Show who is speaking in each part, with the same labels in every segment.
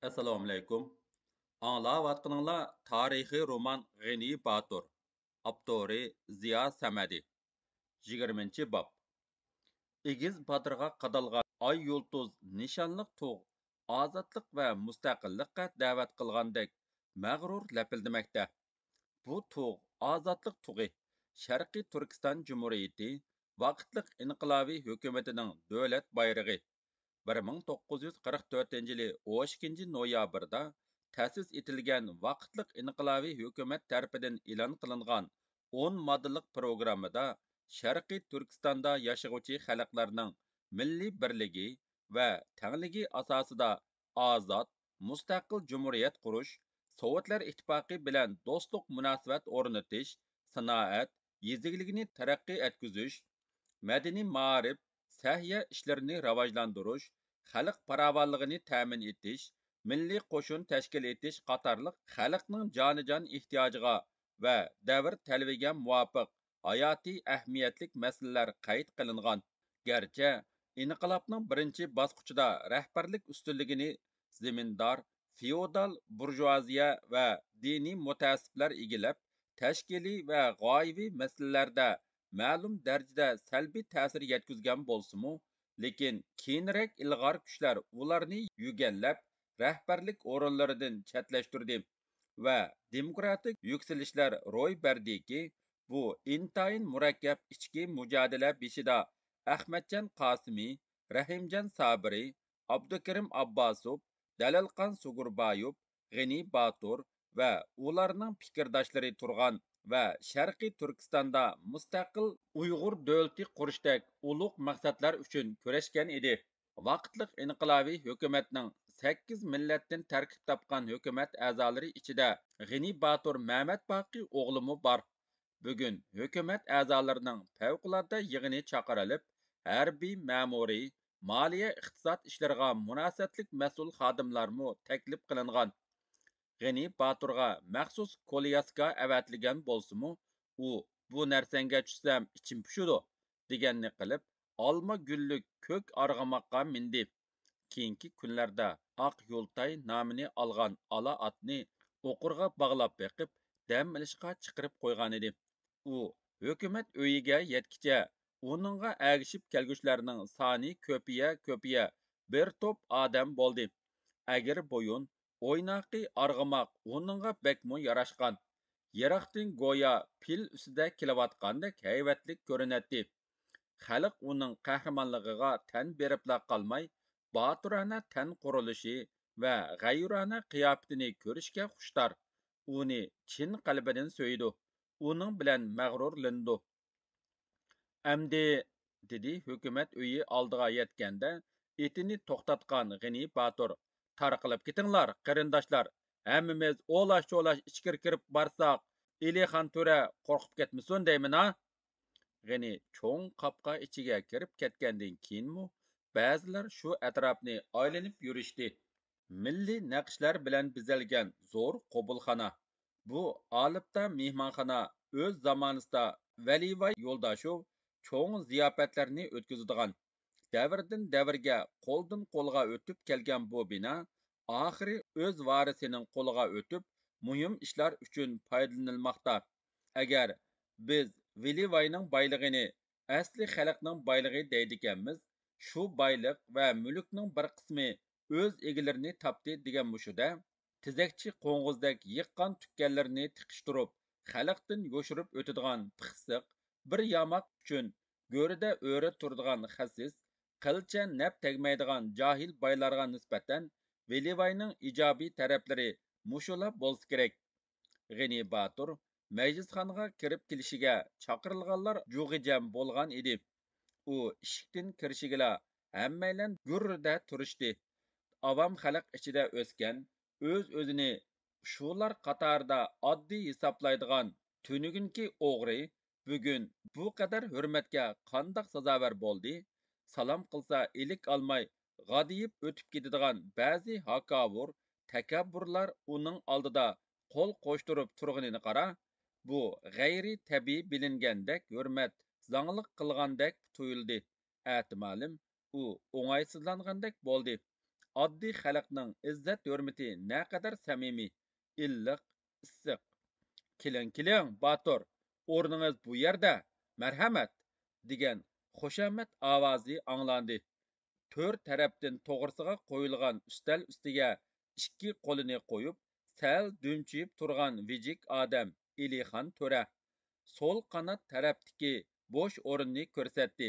Speaker 1: Assalomu alaykum. Anglayotganinglar tarixiy roman G'ani Batur. Avtori Ziyo Samadi. 20 bob. Egiz Baturga qadalgan Ay Yulduz nishonliq tug' ozodlik va mustaqillikqa da'vat qilgandek mag'rur lapildamoqda. Bu tug' ozodlik tug'i Sharqiy Turkiston Jumhuriyati vaqtliq inqilobiy hukumatining davlat bayrog'i 1944 yılı 12 noyabrda təsis etilgan vaqtliq inqilobiy hukumat tarafidan e'lon qilingan 10 moddalik programmada Sharqiy Turkistonda yashovchi xalqlarning milliy birligi va tengligi asosida ozod, mustaqil jumhuriyat qurish, Sovetlar ittifoqi bilan do'stlik munosabat o'rnatish, sanoat, yeziligini taraqqiy etkizish, madaniy ma'rif, sahya ishlarini rivojlantirish, xalq farovonligini ta'min etish, milliy qo'shin tashkil etish qatorliq xalqning jonijon ehtiyojiga va davr talbiga muvofiq hayotiy ahamiyatlik masalalar qayd qilingan. Garchi inqilobning birinchi bosqichida rahbarlik ustunligini zimindor, feodal burjuaziya va diniy mutaassiblar egallab, tashkiliy va g'oyaviy masalalarda ma'lum darajada salbiy ta'sir yetkazgan bo'lsa-mu, lekin keyinroq ilg'or kuchlar ularni yugallab, rahbarlik o'rinlaridan chetlashtirdi va demokratik yuksalishlar ro'y berdiki, bu intayin murakkab ichki mujodala beshida Ahmadjon Qosimiy, Rahimjon Sabiriy, Abdukarim Abbosov, Dalalqon Sugurbayev, G'ani Batur va ularning fikrdoshlari turgan va Sharqiy Turkistonda mustaqil Uyg'ur davlati qurishdek ulug' maqsadlar uchun kurashgan edi. Vaqtliq inqilobiy hukumatning 8 millatdan tarkib topgan hukumat a'zolari ichida G'ani Batur Mehmet Baqi o'g'limi bor. Bugun hukumat a'zolarining favqulodda yig'ini chaqirilib, harbiy, ma'muriy, moliya, iqtisod ishlariga munosabatlik mas'ul xodimlarmi taklif qilingan. G'ani Baturga maxsus kolyaska avatilgan bo'lsa-mu, u bu narsanga tushsam ichim pushidi deganni qilib, olma gullik ko'k arg'amoqqa mindi. Keyingi kunlarda Oq Yo'ltay nomini olgan ola otni o'qirga bog'lab beqib, dam ilishga chiqarib qo'ygan edi. U hukumat uyiga yetkicha uningga agishib kelguchilarning soni ko'piya bir to'p odam bo'ldi. Agar bo'yun o'ynoqi arg'amoq uningga bekmu yarashgan. Yiroqdan go'yo fil ustida kelayotgandek hayvatlik ko'rinadi. Xalq uning qahramonligiga tan beribla qolmay, boturona tan qurilishi va g'ayrona qiyofatini ko'rishga xushtor. Uni chin qalbidan so'ydi. Uning bilan mag'rurlandi. Amdi dedi hukumat uyi oldiga yetganda etini to'xtatgan G'ani Batur. Tarqilib ketinglar, qarindoshlar. Hammamiz o'lash-cho'lash ichkir kirib barsak, Elixon to'ra qo'rqib ketmasin deyman ha. G'ani cho'ng qapqa ichiga kirib ketgandan keyinmi, ba'zilar shu atrofni aylanib yurishdi. Milliy naqshlar bilan bezalgan zo'r qabulxona. Bu olibda mehmonxona o'z zamonasida Valivoy Yo'ldoshev cho'ng ziyofatlarni o'tkazadigan. Davrdan davrga qo'ldan qo'lga o'tib kelgan bu bino oxiri o'z varisining qo'liga o'tib, muhim ishlar uchun foydalanilmoqda. Agar biz Valivoyning boyligini asli xalqning boyligi deydiganmiz, shu boylik va mulkning bir qismi o'z egalarini topdi degan mushuda, tizakchi qo'ng'izdek yiqqan tukkanlarini tiqishtirib, xalqdan yo'shirib o'tadigan pixsiq bir yamoq uchun go'rida o'ri turadigan xasis, qilcha nap tegmaydigan johil boylarga nisbatan Valivoyning ijobiy taraflari mushula bo'lsa kerak. G'ani Batur majlisxonaga kirib kelishiga chaqirilganlar jug'ijam bo'lgan edi. U eshikdan kirishiga hammaylar gurrida turishdi. Avam xalq ichida o'sgan, o'z-o'zini shular qatorida oddiy hisoblaydigan tunugunki o'g'ri bugun bu qadar hurmatga qandoq sazovar bo'ldi? Salom qilsa ilik olmay g'adiyib o'tib ketadigan ba'zi hakavur, takabburlar uning oldida qo'l qo'shtirib turganini qara. Bu g'ayri tabiiy bilingandek hurmat zanglik qilgandek tuyuldi. Ehtimalim u o'ng'aysizlangandek bo'ldi. oddiy xalqning izzat hurmati naqadar samimiy, illiq, issiq. Keling, Batur, o'rningiz bu yerda, marhamat, degan xushamad ovozi anglandi. To'rt tarafdan to'g'risiga qo'yilgan ustal ustiga ikki qo'lini qo'yib, sal dunchiyib turgan vijik odam Elixon To'ra so'l qanot tarafdagi bo'sh o'rinni ko'rsatdi.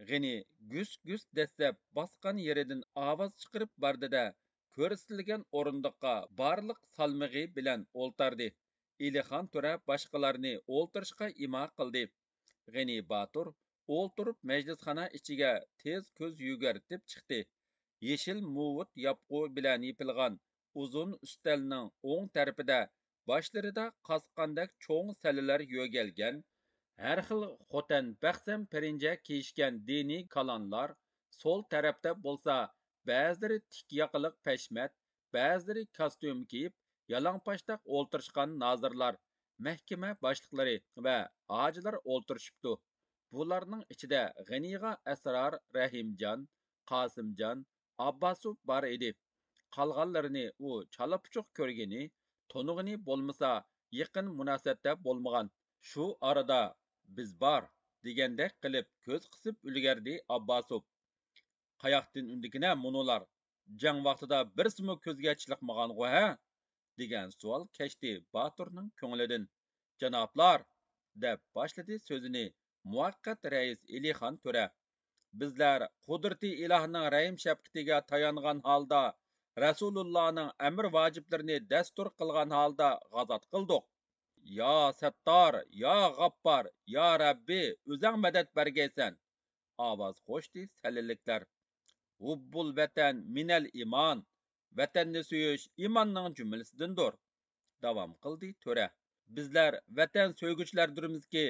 Speaker 1: G'ini gus dastlab bosgan yeridan ovoz chiqarib bardida ko'rsatilgan o'rindiqqa barliq salmig'i bilan o'ltardi. Elixon To'ra boshqalarni o'ltirishga imo qildi. G'ini Batur o'ltirib majlisxona ichiga tez ko'z yugartib chiqdi. Yeshil muvut yapqu bilan yepilgan uzun ustalning o'ng tarafida boshlarida qasqandak cho'ng salalar yo'galgan, har xil xo'tan baxsam pirinja kiyishgan diniy kalonlar, sol tarafda bo'lsa ba'zilari tik yoqiliq pashmat, ba'zilari kostyum kiyib yalangpashtaq o'ltirishgan nozirlar, mahkama boshliqlari va hojilar o'ltirishibdi. Bularning ichida G'aniga Asror Rahimjon, Qosimjon, Abbosov bor edi. Qolganlarini u chalapuchuq ko'rgini, to'nig'ini bo'lmasa yaqin munosabatda bo'lmagan. Shu orada biz bor degandek qilib ko'z qisib ulgardi Abbosov. Qayoqdan undikina munolar jang vaqtida birsimi ko'zga chiliqmagan ha? Degan savol kechdi Baturning ko'nglidan. Janoblar, deb boshladi so'zini muvaqqat rais Elixon To'ra. Bizlar qudrati ilohning rahim shafqatiga tayangan holda Rasulullohning amr vojiblarini dastur qilgan holda g'azot qildik. Yo Sattor, yo G'appar, yo Rabbi, o'zing madad bergaysan. Ovoz qo'shdi salilliklar. Hubbul vatan minal iman. Vatanni suyish imonning jumlasidandir. Davom qildi To'ra. Bizlar vatan so'yg'uchilardirmizki,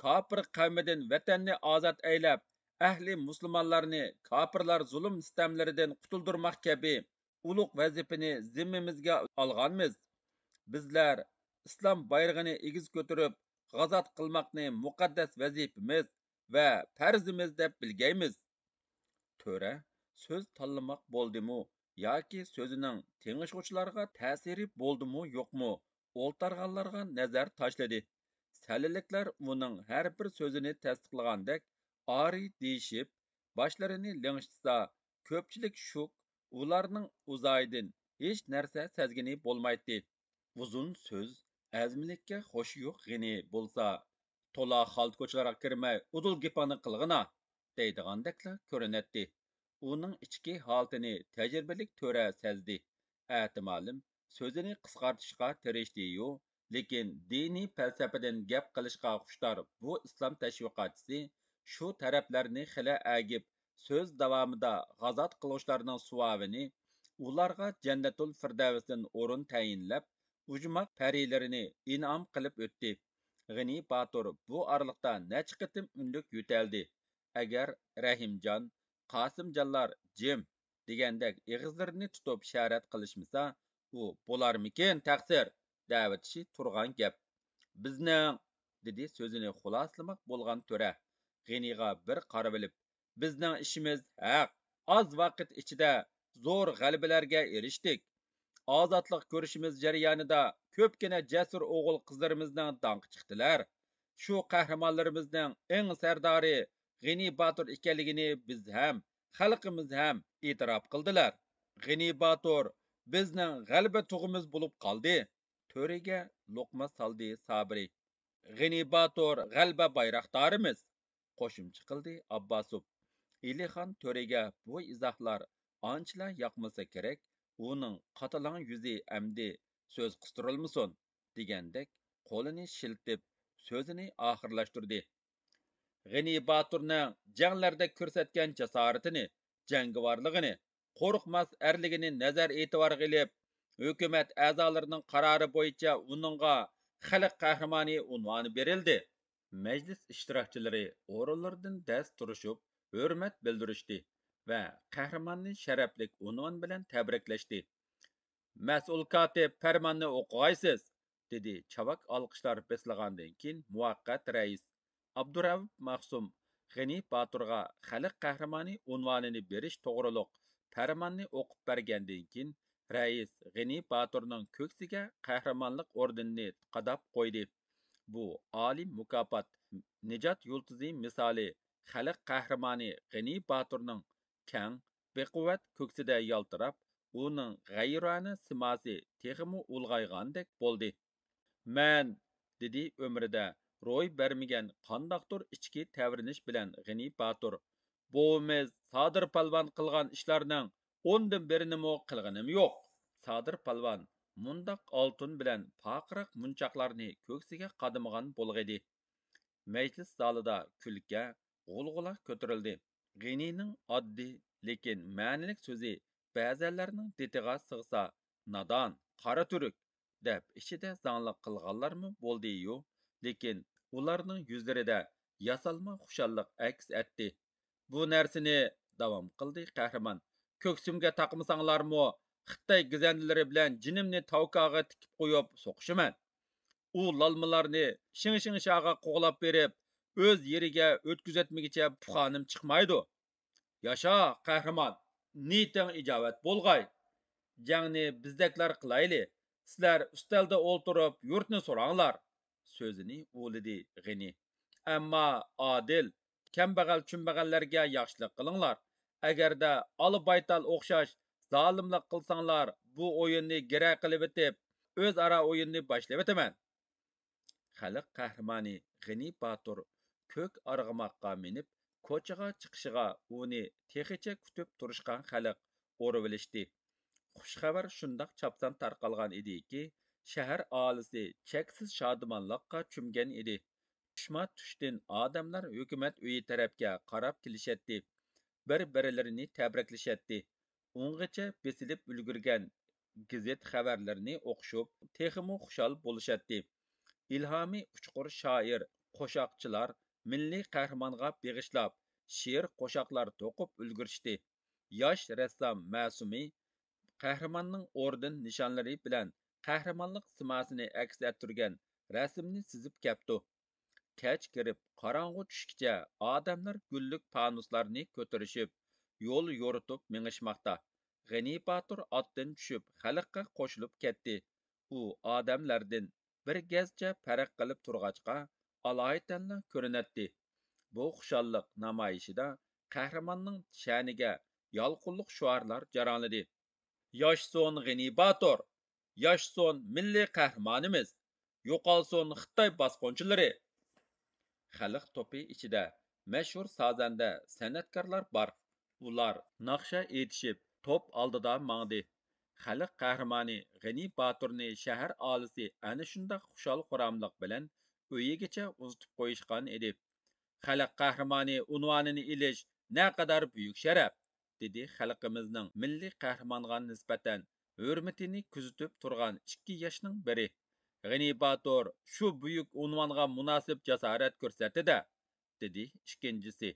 Speaker 1: kofir qavmidan vatanni ozod aylab, ahli musulmonlarni kofirlar zulm sistemlaridan qutuldirmoq kabi ulug' vazifani zimmamizga olganmiz. Bizlar islom bayrog'ini egiz ko'tarib, g'azot qilmoqni muqaddas vazifamiz va farzimiz deb bilgaymiz. To'ra so'z tanlamoq bo'ldimi yoki so'zining ting'ishuvchilarga ta'siri bo'ldimi yo'qmi, o'ltarganlarga nazar tashladi. Salilliklar uning har bir so'zini tasdiqlagandek ori deyishib, boshlarini lingshtisa, ko'pchilik shuk, ularning uzoyidan hech narsa sezgini bo'lmaydi. Uzun so'z azmilikka xo'sh yo'q g'ini bo'lsa, to'la xalt ko'chalarga kirmay, udul gapani qilg'ina, deydigandekla ko'rinadi. Uning ichki holatini tajribalik To'ra sezdi. Ehtimolum so'zini qisqartishga tirishdi-yu, lekin diniy falsafadan gap qilishga xushtor bu islom tashviqotchisi shu taraflarni xila agib so'z davomida g'azot qiluvchilarning suvavini ularga jannatul firdavsdan o'rin tayinlab, ujmoq parilarini inom qilib o'tdi. G'ini Batur bu oraliqda necha qitim unlik yo'taldi. Agar Rahimjon, Qosimjonlar jim degandek ig'izlarini tutib sharat qilishmasa, u bo'larmikin taqsir davatishi turgan gap. Bizning, dedi so'zini xuloslamoq bo'lgan To'ra, G'iniga bir qarab olib, bizning ishimiz haq. Oz vaqt ichida zo'r g'alabalarga erishdik. Ozodlik ko'rishimiz jarayonida ko'pgina jasur o'g'il qizlarimizning donqi chiqdilar. Shu qahramonlarimizning eng sardori G'ini Batur ekanligini biz ham, xalqimiz ham e'tirof qildilar. G'ini Batur bizning g'alaba tug'imiz bo'lib qoldi. To'riga luqma soldi Sabri. G'ini Batur g'alaba bayroqdorimiz, qo'shimcha qildi Abbosov. Elixon To'riga bu izohlar anchalar yoqmasa kerak, uning qatalang yuzi amdi so'z qistirilmasin degandek qo'lini shiltib so'zini oxirlashtirdi. G'ini Baturning janglarda ko'rsatgan jasoratini, jangovarligini, qo'rqmas erligini nazar e'tiborga ilib, hukumat a'zolarining qarori bo'yicha uningga xalq qahramoni unvoni berildi. Majlis ishtirokchilari o'rinlaridan dast turishib, hurmat bildirishdi va qahramonni sharaflik unvon bilan tabriklashdi. Mas'ul kotib farmonni o'qig'aysiz, dedi chavak olqishlar beslagandan keyin muvaqqat rais Abdurauf Mahsum G'ini Baturga xalq qahramoni unvonini berish to'g'riliq Farmonni o'qib bergandan keyin rais G'ani Baturning ko'ksiga qahramonlik ordenini qadab qo'ydi. Bu oliy mukofot Nijot yulduzi misoli xalq qahramoni G'ani Baturning kang, bequvvat ko'ksida yaltirab, uning g'ayrani simosi texmi ulg'aygandek bo'ldi. Man, dedi ömrüdə ro'y bermagan qandaqdir ichki təvrinish bilan G'ani Batur, buvimiz Sodir palvon qilgan ishlarning 10dan birinimi qilganim yo'q. Sodir palvon mundaq oltin bilan faqiraq munchoqlarni ko'ksiga qadamagan bo'lg'idi. Məclis zalida kulka, g'ulg'ula ko'tarildi. G'inining oddiy, lekin ma'nilik so'zi ba'zilarning ditiga sig'sa, nadon, qora turk deb ichida zanglik qilganlarmi bo'ldi-yu, lekin ularning yuzlarida yasalma xushallik aks etdi. Bu narsani davom qildi qahramon. Ko'ksimga taqmasanglarmi, Xitoy gizandilari bilan jinimni tavkaga tikib qo'yib so'qishiman. U lalmalarni shing-shing-shaga qo'g'lab berib, o'z yeriga o'tkazatmagicha puxanim chiqmaydi. Yasha qahramon, niyating ijobat bo'lg'ay. Jangni bizdeklar qilayli. Sizlar ustalda o'ltirib, yurtni so'ranglar. So'zini o'lidi G'ini. Ammo adil, kambag'al chumbag'allarga yaxshilik qilinglar. Agarda Alibaytal o'xshash zolimlik qilsanglar, bu o'yinni gira qilib etib, o'zaro o'yinni boshlab etaman. Xalq qahramoni G'ini Batur ko'k arg'amoqqa minib, ko'chaga chiqishiga uni texicha kutib turishgan xalq o'rvilishdi. Xushxabar shundoq chapsan tarqalgan ediki, shahar aholisi cheksiz shodumonlikqa cho'mgan edi. Tushma tushdan odamlar hukumat uyi tarafga qarab kelishatdi. Bir-birlarini tabriklashadi. Ungacha besilib ulgurgan gazet xabarlarini o'qishib, texmi xushal bo'lishadi. İlhami uçqur şair, qo'shoqchilar milliy qahramonga beg'ishlab she'r qo'shoqlar to'qib ulgurishdi. Yosh rassom Ma'sumi qahramonning orden nishonlari bilan qahramonlik simosini aks ettirgan rasmni chizib kapti. Kech kirib qorong'u tushgacha odamlar gullik panuslarni ko'tarishib, yo'l yo'ritib mengishmoqda. G'ani Batur otdan tushib xalqqa qo'shilib ketdi. U odamlardan bir gazcha farq qilib turg'achqa alohidala ko'rinadi. Bu xushalliq namoyishida qahramonning sha'niga yolqinliq shuarlar jarangladi. Yoshson G'ani Batur, yoshson milliy qahramonimiz, yo'qolsin Xitoy bosqinchilari. Xalq to'pi ichida mashhur sozanda san'atkorlar bor. Ular naqsha etishib to'p oldida mangdi. Xalq qahramoni G'ani Baturni shahar aholisi ana shunday xushal xuramliq bilan uyigacha uzatib qo'yishgan edi. Xalq qahramoni unvonini ilish naqadar buyuk sharaf, dedi xalqimizning milliy qahramonga nisbatan hurmatini kuzatib turgan 2 yoshning biri. G'ani Batur shu buyuk unvonga munosib jasorat ko'rsatdi-da, dedi ikkinchisi.